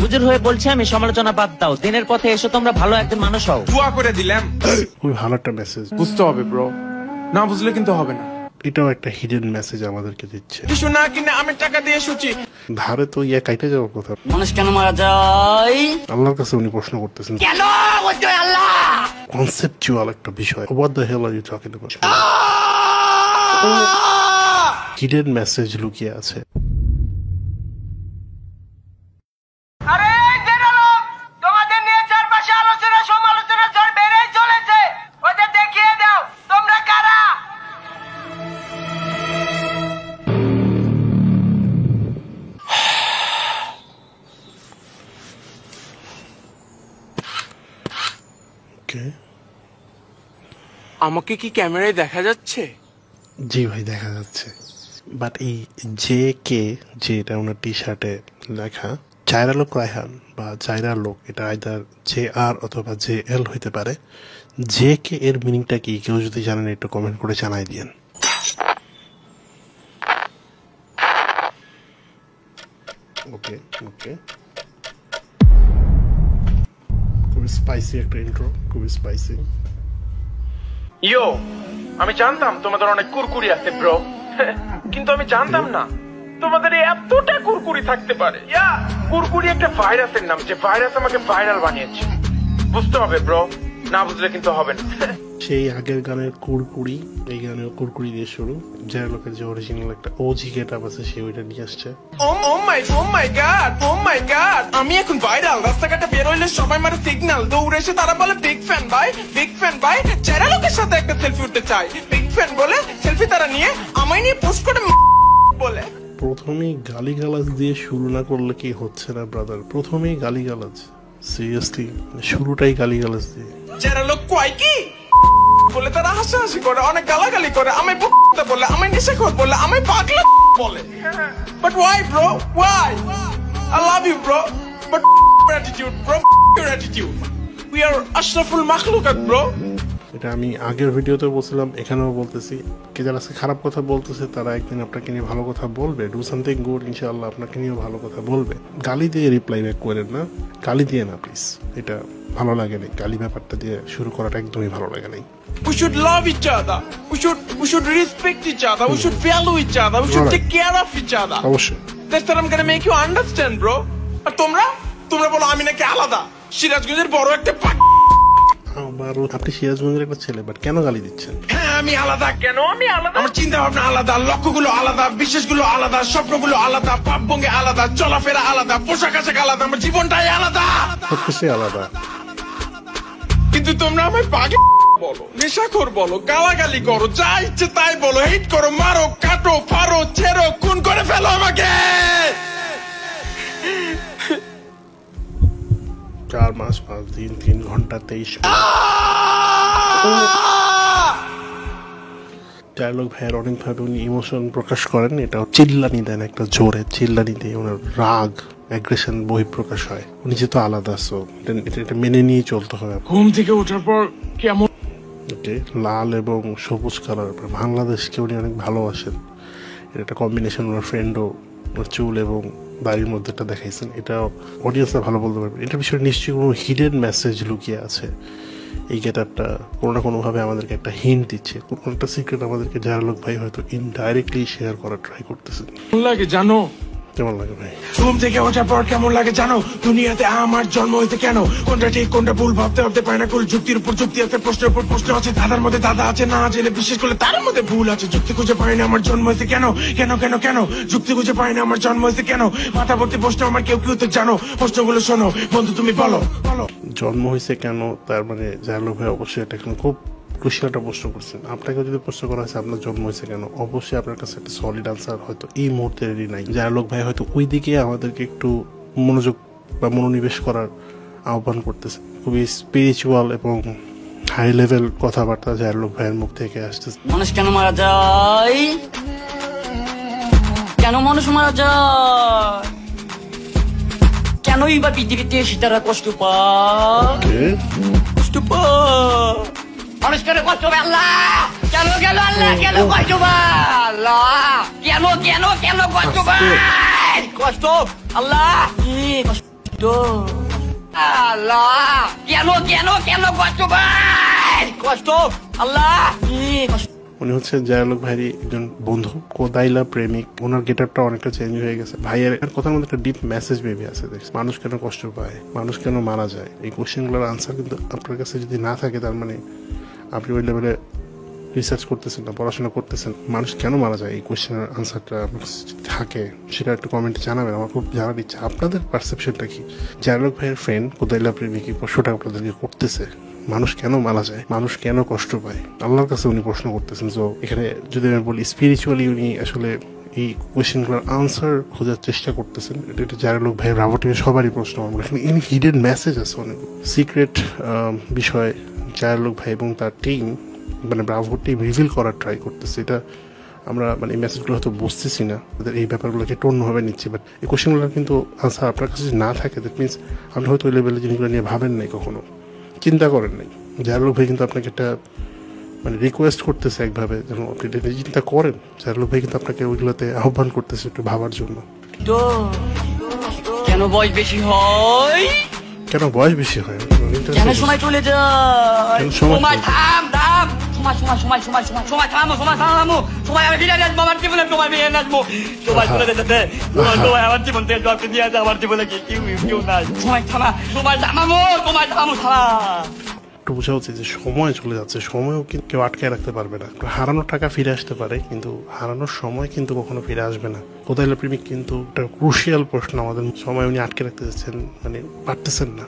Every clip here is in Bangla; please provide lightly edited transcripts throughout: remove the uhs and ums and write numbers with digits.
হুজুর হয়ে বলছি আমি, সমালোচনা বাদ দাও, দিনের পথে এসো তোমরা, ভালো একজন মানুষ হও। দোয়া করে দিলাম। খুবই ভালো একটা মেসেজ। বুঝতে হবে ব্রো, না বুঝলে কিন্তু হবে না। এটাও একটা হিডেন মেসেজ আমাদেরকে দিচ্ছে। কিছু না কিনে আমি টাকা দিয়ে এসেছি। ধারে তো কাইটে যাওয়ার কথা। মানুষ কেন মারা যায়? আল্লাহর কাছে উনি প্রশ্ন করতেছেন কেন আল্লাহ? কনসেপচুয়াল একটা বিষয়। What the hell are you talking about? Hidden message লুকিয়ে আছে। আরে জেনালো, তোমাদের নিয়ে চারপাশে আলোচনা সমালোচনা ঝড় বেড়েই চলেছে। ওদের দেখিয়ে দাও তোমরা কারা। আমাকে কি ক্যামেরায় দেখা যাচ্ছে? জি ভাই, দেখা যাচ্ছে। বাট এই জে কে, যে এটা ওনার টি শার্টে লেখা জায়রা লোক রায়হান বা জায়রা লোক, এটা আইদার জে আর অথবা জে এল হইতে পারে। জে কে এর মিনিংটা কি কেউ যদি জানেন একটু কমেন্ট করে জানাই দিয়েন। ওকে ওকে, খুবই স্পাইসি একটা ইন্ট্রো, খুবই স্পাইসি। ইয়ো, আমি জানতাম তোমাদের অনেক কুরকুরি আছে ব্রো, কিন্তু আমি জানতাম না তোমাদের এতটা কুরকুরি থাকতে পারে। কুরকুরি একটা ভাইরাসের নাম, যে ভাইরাস আমাকে ভাইরাল বানিয়েছে। বুঝতে হবে ব্রো, না বুঝলে কিন্তু হবে না। সেই আগের গানের কুরকুরি, এই গানের কুরকুরি দিয়ে শুরু। যার লোকের যে অরিজিনাল একটা ওজি গেটআপ আছে, সে ওইটা নিয়ে আসছে। ও মাই গড, আমি এখন ভাইরাল। রাস্তাঘাটে বের হইলে সবাই মারে সিগন্যাল, দৌড়ে এসে তারা বলে বিগ ফ্যান ভাই, যারা লোকের সাথে একটা সেলফি উঠতে চাই। বিগ ফ্যান বলে সেলফি তারা নিয়ে আমায় নিয়ে পোস্ট করে বলে। প্রথমেই গালিগালাজ দিয়ে শুরু না করলে কি হচ্ছে না ব্রাদার? প্রথমেই গালিগালাজ, সিরিয়াসলি শুরুটাই গালিগালাজ দিয়ে। যারা লোক কয় কি বলে তারা হাসাহাসি করে, অনেক গালাগালি করে, আমায় বলে, আমায় নেশাখোর বলে, আমায় পাগলা বলে। But why bro, why? I love you bro, but your attitude bro, your attitude. We are ashraful makhluqat bro. এটা আমি আগের ভিডিওতে বলছিলাম, এখানেও বলতেছি। কে যারা খারাপ কথা বলতেছে তারা একদিন আপনাকে নিয়ে ভালো কথা বলবে। ডু সামথিং গুড, ইনশাআল্লাহ আপনাকে নিয়েও ভালো কথা বলবে। গালি দিয়ে রিপ্লাই ব্যাক করেন না, গালি দিয়ে না প্লিজ, এটা ভালো লাগে না। গালি ব্যাপারটা দিয়ে শুরু করাটা একদমই ভালো লাগে নাই। We should love each other. We should respect each other. We should value each other. We should take care of each other. অবশ্যই। That's what I'm gonna make you understand, bro. আর তোমরা বলো আমি নাকি আলাদা, সিরাজগঞ্জের বড় একটা আপনি সিরাজগঞ্জের একটা ছেলে, বাট কেন গালি দিচ্ছেন? হ্যাঁ আমি আলাদা। কেন আমি আলাদা? আমার চিন্তা ভাবনা আলাদা, লক্ষ্যগুলো আলাদা, বিশ্বাসগুলো আলাদা, স্বপ্নগুলো আলাদা, ভাবভঙ্গি আলাদা, চলাফেরা আলাদা, পোশাক আশাক আলাদা, আমার জীবনটাই আলাদা, সবকিছুই আলাদা। কিন্তু তোমরা আমায় পাগল বলো, নেশাখোর বলো, গালাগালি করো, যা ইচ্ছে তাই বলো, হিট করো, মারো, কাটো, ফারো, ছেড়ো, খুন করে ফেলো আমাকে। 4 মাস 5 দিন 3 ঘন্টা 23 মিনিট। ডায়লগ ভাইয়ের অনেকভাবে উনি ইমোশন প্রকাশ করেন। এটা চিল্লানি দেন, একটা জোরে চিল্লানি দিয়ে ওনার রাগ, অ্যাগ্রেশন বহিঃপ্রকাশ হয়। উনি যেহেতু আলাদা, সো এটা মেনে নিয়ে চলতে হবে। ঘুম থেকে ওঠার পর কেমন লাল এবং সবুজ কালার, বাংলাদেশকে উনি অনেক ভালোবাসেন। এটা একটা কম্বিনেশন। ওনার ফ্রেন্ডও ওর চুল এবং বাড়ির মধ্যে একটা দেখাইছেন। এটা অডিয়েন্সরা ভালো বলতে পারবে। এটা বিষয়ে নিশ্চয়ই কোনো হিডেন মেসেজ লুকিয়ে আছে। এই গেটআপটা কোনো না কোনোভাবে আমাদেরকে একটা হিন্ট দিচ্ছে, কোনো একটা সিক্রেট আমাদেরকে যারা লোক ভাই হয়তো ইনডাইরেক্টলি শেয়ার করার ট্রাই করতেছেন। লাগে জানো? কেমন লাগে ভাই? ঘুম থেকে ওঠার পর কেমন লাগে জানো? দুনিয়াতে আমার জন্ম হইতে কেন? কোনটা ঠিক কোনটা ভুল ভাবতে পায় না। কুল যুক্তির উপর যুক্তি আছে, প্রশ্নের উপর প্রশ্ন আছে, দাদার মধ্যে দাদা আছে, না জেনে বিশেষ করলে তার মধ্যে ভুল আছে। যুক্তি খুঁজে পাই না আমার জন্ম হইতে কেন? কেন যুক্তি খুঁজে পাই না আমার জন্ম হইতে কেন? মাথা ভর্তি প্রশ্ন আমার, কেউ তো জানো প্রশ্নগুলো শোনো বন্ধু, তুমি বলো। জন্ম হয়েছে কেন, তার মানে যারা লোক ভাই অবশ্যই এটা খুব ক্রুশিয়াল একটা প্রশ্ন করছেন। আপনাকে যদি প্রশ্ন করা হয়েছে আপনার জন্ম হয়েছে কেন, অবশ্যই আপনার কাছে একটা সলিড আনসার হয়তো এই মুহূর্তে রেডি নাই। যারা লোক ভাই হয়তো ওই দিকে আমাদেরকে একটু মনোযোগ বা মনোনিবেশ করার আহ্বান করতেছে। খুবই স্পিরিচুয়াল এবং হাই লেভেল কথাবার্তা যারা লোক ভাইয়ের মুখ থেকে আসতেছে। মানুষ কেন মারা যায়? কেন মানুষ মারা যায়? কেনই বা পৃথিবীতে সীতারা কষ্ট পায়? মানুষ কেন কষ্ট পায়? আল্লাহ কেন আল্লাহ কেন কষ্ট পায়? আল্লাহ কেন কষ্ট পায়? কষ্ট আল্লাহ কি কষ্ট আল্লাহ কেন কেন কেন কষ্ট ভাই কষ্ট আল্লাহ কি কষ্ট। উনি হচ্ছে জায়ালক ভাইয়ের একজন বন্ধু, কোদাইলা প্রেমিক। ওনার গেটআপটা অনেকটা চেঞ্জ হয়ে গেছে। ভাইয়ের কথার মধ্যে একটা ডিপ মেসেজ বেবি আছে। মানুষ কেন কষ্ট পায়, মানুষ কেন মারা যায়, এই কোশ্চেনগুলোর আনসার কিন্তু আপনার কাছে যদি না থাকে, তার মানে আপনি ওই লেভেলে রিসার্চ করতেছেন না, পড়াশোনা করতেছেন। মানুষ কেন মারা যায় এই কোশ্চেনের আনসারটা আপনার কাছে যদি থাকে, সেটা একটু কমেন্টে জানাবেন। আমার খুব জানার ইচ্ছা আপনাদের পারসেপশনটা কি। জায়ালক ভাইয়ের ফ্রেন্ড কোদাইলা প্রেমিক এই প্রশ্নটা আপনাদেরকে করতেছে, মানুষ কেন মারা যায়, মানুষ কেন কষ্ট পায়, আল্লাহর কাছে উনি প্রশ্ন করতেছেন। তো এখানে যদি আমি বলি স্পিরিচুয়ালি উনি আসলে এই কোয়েশ্চেনগুলোর আনসার খোঁজার চেষ্টা করতেছেন। এটা জায়ালক ভাইয়ের ব্রাভো টিমের সবারই প্রশ্ন। আমরা এখানে হিডেন মেসেজ আছে, অনেক সিক্রেট বিষয় জায়ালক ভাই এবং তার টিম, মানে ব্রাভো টিম রিভিল করার ট্রাই করতেছে। এটা আমরা মানে এই মেসেজগুলো হয়তো বুঝতেছি না, এই ব্যাপারগুলোকে একটু অন্যভাবে নিচ্ছি। বাট এই কোয়েশ্চেনগুলোর কিন্তু আনসার আপনার কাছে যদি না থাকে, দ্যাট মিনস আপনি হয়তো ওই লেভেলের জিনিসগুলো নিয়ে ভাবেন নাই, কখনো চিন্তা করেন নাই। জায়ালক ভাই কিন্তু আপনাকে একটা মানে রিকোয়েস্ট করতেছে একভাবে, যেন আপনি চিন্তা করেন। জায়ালক ভাই কিন্তু আপনাকে ওইগুলোতে আহ্বান করতেছে একটু ভাবার জন্য। কেন বয়স বেশি হয়, কেন বয়স বেশি হয়, কেন সময় চলে যায়, কেন সময় সময় থাম থাম, সময় সময় সময় সময় সময় সময় থামো, সময় থামো, সময় আমি ফিরে আসবো আমার জীবনে, সময় ফিরে আসবো, সময় চলে যেতে, সময় আমার জীবন থেকে ডক্টর দিয়ে আছে, আমার জীবনে কি কেউ নাই, সময় থামা, সময় থামাবো, সময় থামো থামা। একটু বোঝা উচিত যে সময় চলে যাচ্ছে, সময়ও কিন্তু কেউ আটকায় রাখতে পারবে না। হারানোর টাকা ফিরে আসতে পারে, কিন্তু হারানোর সময় কিন্তু কখনো ফিরে আসবে না। কোদাইলা প্রেমিক কিন্তু একটা ক্রুশিয়াল প্রশ্ন, আমাদের সময় উনি আটকে রাখতে যাচ্ছেন, মানে পারতেছেন না।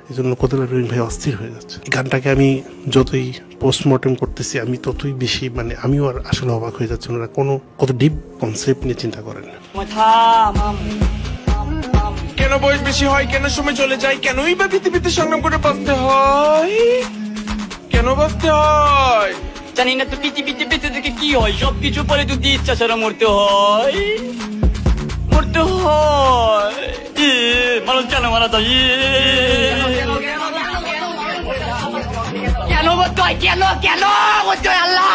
এই জন্য কোদাইলা প্রেমিক ভাই অস্থির হয়ে যাচ্ছে। এই গানটাকে আমি যতই পোস্টমর্টেম করতেছি, আমি ততই বেশি মানে আমিও আর আসলে অবাক হয়ে যাচ্ছি ওনারা কত ডিপ কনসেপ্ট নিয়ে চিন্তা করেন। সময় থাম, কেন বয়স বেশি হয়, কেন সময় চলে যায়, কেনই বা পৃথিবীতে সংগ্রাম করে বাঁচতে হয়, কেন বাঁচতে হয় জানি না তো পৃথিবীতে বেঁচে থেকে কি হয়, সবকিছু পরে যদি ইচ্ছা ছাড়া মরতে হয়, মরতে হয়। মানুষ কেন মারা যায়, কেন মরতে হয়, কেন কেন মরতে হয়, আল্লাহ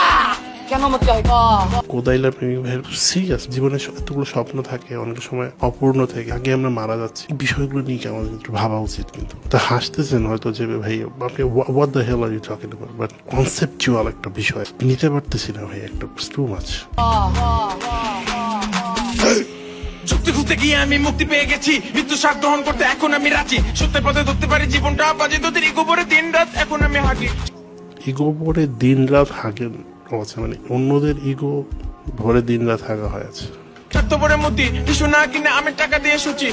কেন মরতে হয়। কোদাইলা প্রেমিক ভাইয়ের সিরিয়াস জীবনে এতগুলো স্বপ্ন থাকে, অনেক সময় অপূর্ণ থাকে, আগে আমরা মারা যাচ্ছি, এই বিষয়গুলো নিয়ে কি আমাদের একটু ভাবা উচিত। কিন্তু তা হাসতেছেন হয়তো যে ভাই আপনি what the hell are you talking about, but conceptual একটা বিষয় নিতে পারতেছি না ভাই, একটা টু মাচ। যুক্তি খুঁজতে গিয়ে আমি মুক্তি পেয়ে গেছি, মৃত্যু স্বাদ গ্রহণ করতে এখন আমি রাজি, সত্যের পথে ধরতে পারি জীবনটা বাজে তোদের ইগো ভরে দিন রাত, এখন আমি হাগি। ইগো ভরে দিন রাত হাগেন আছে, মানে অন্যদের ইগো ভরে দিন রাত হাগা হয় আছে। স্বার্থপরের মধ্যে টিস্যু না কিনে আমি টাকা দিয়ে শুচি,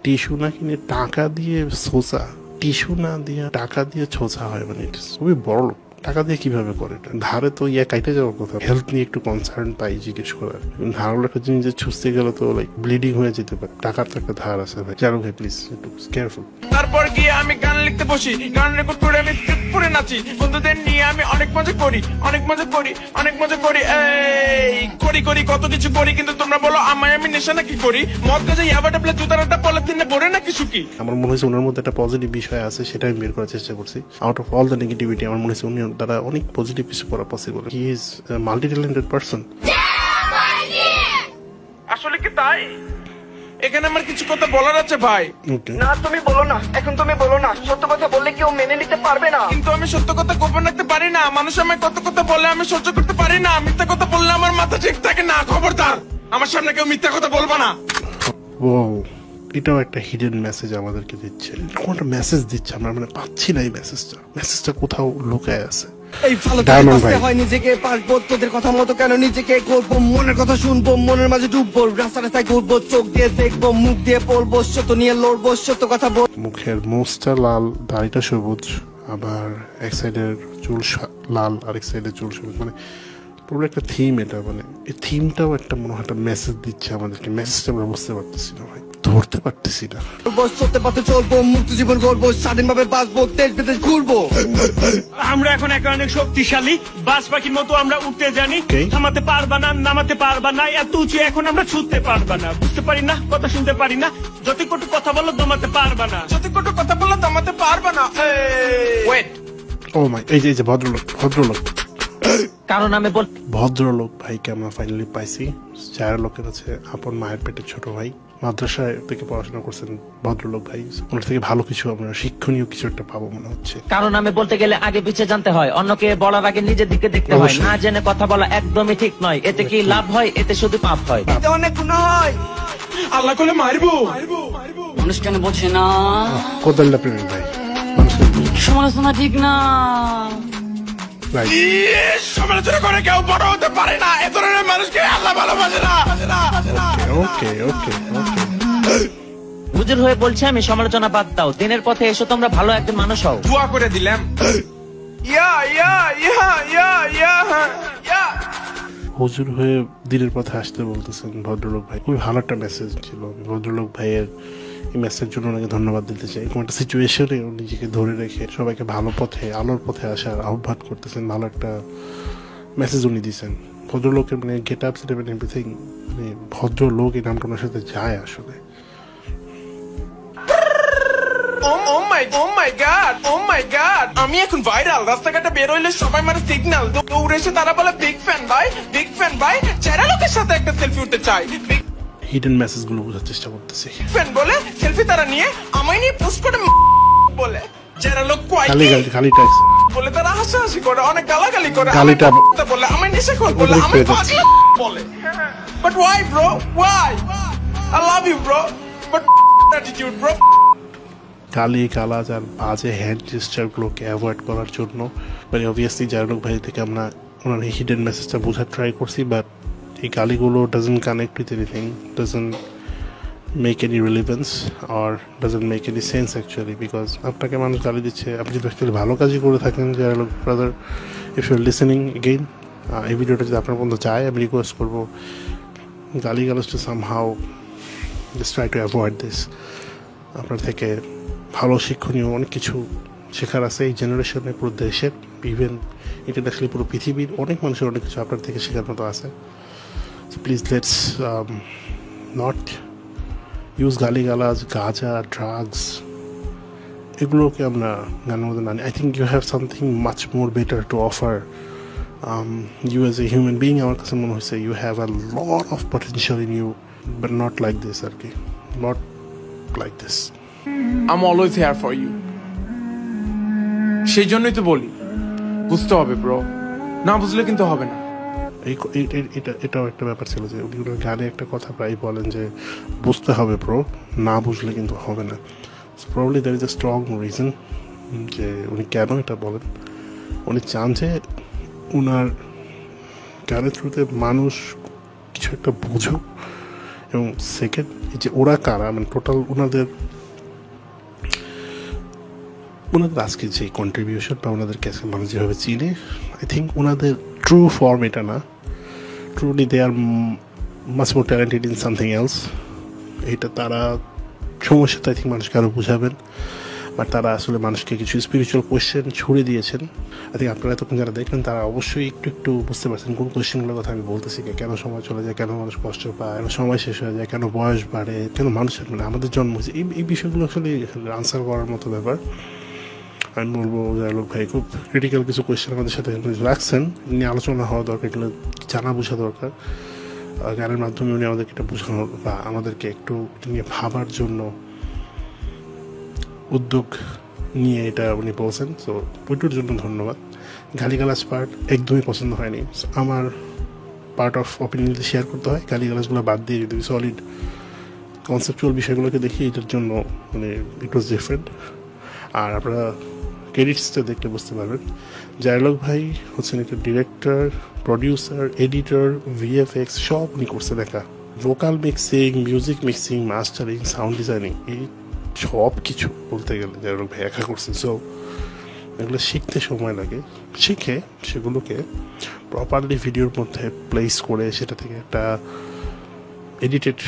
টিস্যু না কিনে টাকা দিয়ে ছোঁচা, টিস্যু না দিয়ে টাকা দিয়ে ছোঁচা হয়, মানে খুবই বড় লোক। টাকা দিয়ে কিভাবে করে এটা? ধারে তো কাইটে যাওয়ার কথা। হেলথ নিয়ে একটু কনসার্ন পাই জিজ্ঞেস করার। ধারালো একটা জিনিস যে ছুঁচতে গেলে তো লাইক ব্লিডিং হয়ে যেতে পারে। টাকার তো একটা ধার আছে ভাই। জানো ভাই প্লিজ একটু কেয়ারফুল। তারপর গিয়ে আমি গান লিখতে বসি, গান রেকর্ড করে আমি স্ক্রিপ্ট পড়ে নাচি, বন্ধুদের নিয়ে আমি অনেক মজা করি, অনেক মজা করি, অনেক মজা করি, এই করি করি কত কিছু করি, কিন্তু তোমরা বলো আমায় আমি নেশা নাকি করি, মদ গাছে ইয়াবা টাপলে জুতার একটা পলিথিনে ভরে নাকি সুখী। আমার মনে হয়েছে ওনার মধ্যে একটা পজিটিভ বিষয় আছে, সেটা আমি বের করার চেষ্টা করছি। Out of all the negativity আমার মনে হয়েছে উনি দ্বারা অনেক পজিটিভ কিছু করা possible. He is multi talented person. আসলে কি তাই? এখানে আমার কিছু কথা বলার আছে ভাই। না তুমি বলো না, এখন তুমি বলো না, সত্য কথা বললে কেউ মেনে নিতে পারবে না। কিন্তু আমি সত্য কথা গোপন রাখতে পারি না, মানুষ আমায় কত কথা বলে আমি সহ্য করতে পারি না, মিথ্যা কথা বললে আমার মাথা ঠিক থাকে না। খবরদার আমার সামনে কেউ মিথ্যা কথা বলবা না। ও এটাও একটা হিডেন মেসেজ আমাদেরকে দিচ্ছে, কোন একটা মেসেজ দিচ্ছে, আমরা মানে পাচ্ছি না এই মেসেজটা কোথাও লুকায় আছে। এই ভালো করে হয় নিজেকে পারবো, তোদের কথা মতো কেন নিজেকে করবো, মনের কথা শুনবো, মনের মাঝে ডুববো, রাস্তা রাস্তায় ঘুরবো, চোখ দিয়ে দেখবো, মুখ দিয়ে বলবো, সত্য নিয়ে লড়বো, সত্য কথা বল। মুখের মোচটা লাল, দাড়িটা সবুজ, আবার এক সাইডের চুল লাল, আরেক সাইডের চুল সবুজ, মানে পুরো একটা থিম এটা। মানে এই থিমটাও একটা মনে হয় একটা মেসেজ দিচ্ছে আমাদেরকে। মেসেজটা আমরা বুঝতে পারতেছি না ভাই, ধরতে পারতেছি না। সত্যের পথে চলবো, মুক্ত জীবন গড়বো, স্বাধীনভাবে বাঁচবো, দেশ বিদেশ ঘুরবো। আমরা এখন অনেক শক্তিশালী, বাজ পাখির মতো আমরা উঠতে জানি, থামাতে পারবা না, নামাতে পারবা না, এত উঁচু এখন আমরা ছুটতে পারবা না, বুঝতে পারি না, কথা শুনতে পারি না, যত কটু কথা বলো দমাতে পারবা না, যত কটু কথা বললে দমাতে পারবা না। ওয়েট, ও মাই, এই যে ভদ্রলোক কারণ আমি বল ভদ্রলোক ভাইকে আমরা ফাইনালি পাইছি, যারা লোকের আছে আপন মায়ের পেটের ছোট ভাই, মাদ্রাসায় থেকে পড়াশোনা করছেন ভদ্রলোক ভাই। ওনার থেকে ভালো কিছু আমরা শিক্ষণীয় কিছু একটা পাবো মনে হচ্ছে। কারণ আমি বলতে গেলে আগে পিছিয়ে জানতে হয়, অন্যকে বলার আগে নিজের দিকে দেখতে হয়। অবশ্যই। না জেনে কথা বলা একদমই ঠিক নয়। এতে কি লাভ হয়? এতে শুধু পাপ হয়। এতে অনেক গুনাহ হয়। আল্লাহ করলে মারবো। মানুষ কেন বোঝে না কোদাল্লা প্রেমিক ভাই, মানুষের সমালোচনা ঠিক না। রাইট। সমালোচনা করে কেউ বড় হতে পারে না। এ ধরনের মানুষকে আল্লাহ ভালোবাসে না। ওকে ওকে ওকে। হুজুর হয়ে বলছি আমি, সমালোচনা বাদ দাও। দিনের পথে এসো তোমরা, ভালো একজন মানুষ হও। দোয়া করে দিলাম। ইয়া ইয়া ইয়া ইয়া ইয়া ইয়া। হুজুর হয়ে দিনের পথে আসতে বলতেছেন ভদ্রলোক ভাই, খুবই ভালো একটা মেসেজ ছিল। আমি ভদ্রলোক ভাইয়ের এই মেসেজের জন্য ওনাকে ধন্যবাদ দিতে চাই। এরকম একটা সিচুয়েশনে নিজেকে ধরে রেখে সবাইকে ভালো পথে, আলোর পথে আসার আহ্বান করতেছেন। ভালো একটা মেসেজ উনি দিচ্ছেন। ভদ্রলোকের মানে গেট আপ সেট মানে এভরিথিং, মানে ভদ্রলোক এই নামটা ওনার সাথে যায় আসলে। Oh my god, oh my god, আমি এখন ভাইরাল। রাস্তাঘাটে বের হইলে সবাই মানে সিগন্যাল দৌড়ে এসে তারা বলে বিগ ফ্যান ভাই, যারা লোকের সাথে একটা সেলফি উঠতে চাই। হিডেন মেসেজ গুলো বোঝার চেষ্টা করতেছি। ফ্যান বলে সেলফি তারা নিয়ে আমায় নিয়ে পোস্ট করে বলে, যারা লোক খালি খালি টাইস বলে তারা হাসাহাসি করে, অনেক গালাগালি করে, গালিটা বলে আমায় নেশাখোর বলে, আমায় পাগলা বলে। But why bro? Why? I love you bro, but attitude bro. গালি গালাজ আর বাজে হ্যান্ড জেস্টার গুলোকে অ্যাভয়েড করার জন্য মানে অবভিয়াসলি জারলোক ভাই থেকে আমরা ওনার হিডেন মেসেজটা বোঝার ট্রাই করছি, বাট এই গালিগুলো doesn't connect with anything, doesn't make any relevance or doesn't make any sense actually. Because আপনাকে মানুষ গালি দিচ্ছে, আপনি যদি অ্যাকচুয়ালি ভালো কাজই করে থাকেন, জারলোক brother, if you are listening again, এই ভিডিওটা যদি আপনার পর্যন্ত যায়, আমি রিকোয়েস্ট করবো গালি গালাজ to somehow just try to avoid this. আপনার থেকে ভালো শিক্ষণীয় অনেক কিছু শেখার আছে এই জেনারেশনে, পুরো দেশের, ইভেন ইন্টারন্যাশনালি পুরো পৃথিবীর অনেক মানুষের অনেক কিছু আপনার থেকে শেখার মতো আছে। So please let's not use গালিগালাজ, গাঁজা, ড্রাগস, এগুলোকে আমরা গানের মধ্যে না নিই। I think you have something much more better to offer you as a human being. আমার কাছে মনে হয়েছে you have a lot of potential in you, but not like this আর কি, not like this. I'm always here for you. সেই জন্যই তো বলি বুঝতে হবে ব্রো, না বুঝলে কিন্তু হবে না। এটাও একটা ব্যাপার ছিল যে উনি গানে একটা কথা প্রায় বলেন যে বুঝতে হবে ব্রো, না বুঝলে কিন্তু হবে না। Probably there is a strong reason যে উনি কেন এটা বলেন। উনি চান যে উনার গানের থ্রুতে মানুষ কিছু একটা বুঝুক, এবং সেকেন্ড যে ওরা কারা, মানে টোটাল ওনাদের আজকে যে কন্ট্রিবিউশন বা ওনাদের কাছে মানুষ যেভাবে চিনে, আই থিঙ্ক ওনাদের ট্রু ফর্ম এটা না। Truly they are much more talented in something else. এটা তারা সমস্যাটা আই থিঙ্ক মানুষকে আরও বুঝাবেন, বাট তারা আসলে মানুষকে কিছু স্পিরিচুয়াল কোয়েশ্চেন ছুড়ে দিয়েছেন। আই থিঙ্ক আপনারা এতক্ষণ যারা দেখলেন তারা অবশ্যই একটু বুঝতে পারছেন কোন কোয়েশ্চেনগুলোর কথা আমি বলতেছি। কেন সময় চলে যায়, কেন মানুষ কষ্ট পায়, কেন সময় শেষ হয়ে যায়, কেন বয়স বাড়ে, কেন মানুষের মানে আমাদের জন্ম হয়েছে, এই বিষয়গুলো আসলে আনসার করার মতো ব্যাপার। আমি বলবো জারলোক ভাই খুব ক্রিটিক্যাল কিছু কোয়েশ্চেন আমাদের সাথে রাখছেন, নিয়ে আলোচনা হওয়া দরকার, এগুলো জানা বোঝা দরকার। গানের মাধ্যমে উনি আমাদেরকে এটা বোঝানোর বা আমাদেরকে একটু এটা নিয়ে ভাবার জন্য উদ্যোগ নিয়ে এটা উনি বলছেন। সো ওইটার জন্য ধন্যবাদ। গালিগালাজ পার্ট একদমই পছন্দ হয়নি। আমার পার্ট অফ অপিনিয়ন যদি শেয়ার করতে হয়, গালিগালাজগুলো বাদ দিয়ে যদি সলিড কনসেপচুয়াল বিষয়গুলোকে দেখি, এটার জন্য মানে ইট ওয়াজ ডিফারেন্ট। আর আপনারা ক্রেডিটসটা দেখলে বুঝতে পারবেন জারলোক ভাই হচ্ছেন একটা ডিরেক্টর, প্রডিউসার, এডিটর, ভিএফএক্স সব উনি করছে দেখা। Vocal mixing, music mixing, mastering, sound designing, এই সব কিছু বলতে গেলে জারলোক ভাই একা করছেন। সো এগুলো শিখতে সময় লাগে, শিখে সেগুলোকে প্রপারলি ভিডিওর মধ্যে প্লেস করে সেটা থেকে একটা এডিটেড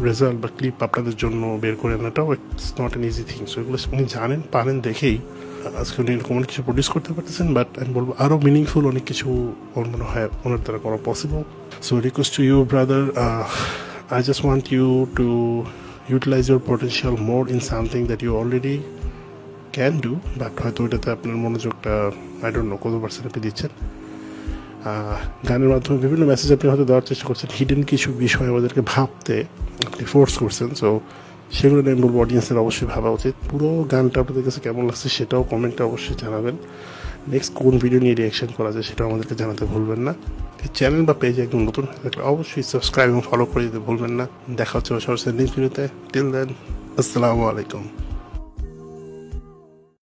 রেজাল্ট বা ক্লিপ আপনাদের জন্য বের করে আনাটাও it's not an easy thing. So এগুলো উনি জানেন, পারেন দেখেই আজকে উনি এরকম অনেক কিছু প্রডিউস করতে পারতেছেন। বাট আমি বলবো আরও মিনিংফুল অনেক কিছু আমার মনে হয় ওনার দ্বারা করা possible. So request to you brother, I just want you to utilise your potential more in something that you already can do, but হয়তো ওইটাতে আপনার মনোযোগটা আই ডোন্ট নো কত পার্সেন্ট আপনি দিচ্ছেন। গানের মাধ্যমে বিভিন্ন মেসেজ আপনি হয়তো দেওয়ার চেষ্টা করছেন, হিডেন কিছু বিষয় আমাদেরকে ভাবতে আপনি ফোর্স করছেন। সো সেগুলো নিয়ে আমি বলবো অডিয়েন্সের অবশ্যই ভাবা উচিত। পুরো গানটা আপনাদের কাছে কেমন লাগছে সেটাও কমেন্টে অবশ্যই জানাবেন। নেক্সট কোন ভিডিও নিয়ে রিয়াকশন করা যায় সেটাও আমাদেরকে জানাতে ভুলবেন না। চ্যানেল বা পেজে একদম নতুন হয়ে থাকলে অবশ্যই সাবস্ক্রাইব এবং ফলো করে দিতে ভুলবেন না। দেখা হচ্ছে সরাসরি নেক্সট ভিডিওতে। টিল দেন, আসসালামু আলাইকুম।